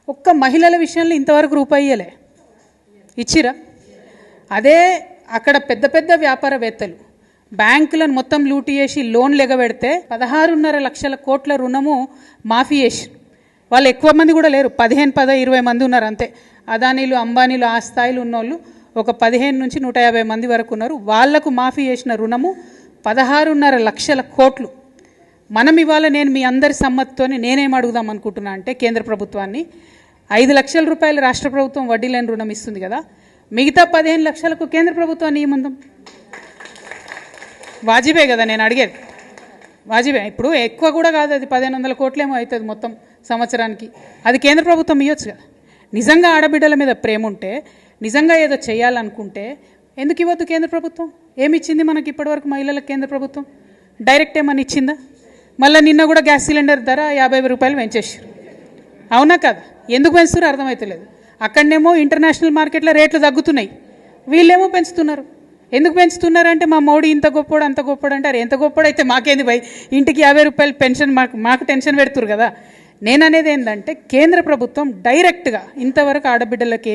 ఒక్క మహిళల విషయంలో ఇంతవరకు రూపాయి ఇయ్యలే. ఇచ్చిరా? అదే అక్కడ పెద్ద పెద్ద వ్యాపారవేత్తలు బ్యాంకులను మొత్తం లూటీ చేసి లోన్లు ఎగబెడితే 16.5 లక్షల కోట్ల రుణము మాఫీ చేసి, వాళ్ళు ఎక్కువ మంది కూడా లేరు, 20 మంది ఉన్నారు అంతే. అదానీలు అంబానీలు ఆ స్థాయిలో ఉన్నోళ్ళు ఒక 15 నుంచి 150 మంది వరకు ఉన్నారు. వాళ్లకు మాఫీ చేసిన రుణము 16.5 లక్షల కోట్లు. మనం ఇవాళ నేను మీ అందరి సమ్మతితోని నేనేం అడుగుదాం అనుకుంటున్నా అంటే, కేంద్ర ప్రభుత్వాన్ని 5 లక్షల రూపాయలు రాష్ట్ర ప్రభుత్వం వడ్డీ లేని రుణం ఇస్తుంది కదా, మిగతా 15 లక్షలకు కేంద్ర ప్రభుత్వాన్ని ఇవ్వమందాం. వాజిబే కదా నేను అడిగేది, వాజిబే. ఇప్పుడు ఎక్కువ కూడా కాదు, అది 1500 కోట్లేమో అవుతుంది మొత్తం సంవత్సరానికి. అది కేంద్ర ప్రభుత్వం ఇవ్వచ్చు కదా. నిజంగా ఆడబిడ్డల మీద ప్రేమ ఉంటే, నిజంగా ఏదో చేయాలనుకుంటే ఎందుకు ఇవ్వద్దు కేంద్ర ప్రభుత్వం? ఏమి ఇచ్చింది మనకి ఇప్పటివరకు మహిళలకు కేంద్ర ప్రభుత్వం? డైరెక్ట్ ఏమని ఇచ్చిందా? మళ్ళీ నిన్న కూడా గ్యాస్ సిలిండర్ ధర 50 రూపాయలు పెంచేసారు. అవునా కదా? ఎందుకు పెంచుతారో అర్థమవుతలేదు. అక్కడనేమో ఇంటర్నేషనల్ మార్కెట్లో రేట్లు తగ్గుతున్నాయి, వీళ్ళేమో పెంచుతున్నారు. ఎందుకు పెంచుతున్నారంటే మా మోడీ ఇంత గొప్పోడు అంత గొప్పోడు అంటారు. ఎంత గొప్పోడైతే మాకేంది భయ్, ఇంటికి 50 రూపాయలు పెన్షన్ మాకు టెన్షన్ పెడుతురు కదా. నేను అనేది ఏంటంటే, కేంద్ర ప్రభుత్వం డైరెక్ట్గా ఇంతవరకు ఆడబిడ్డలకి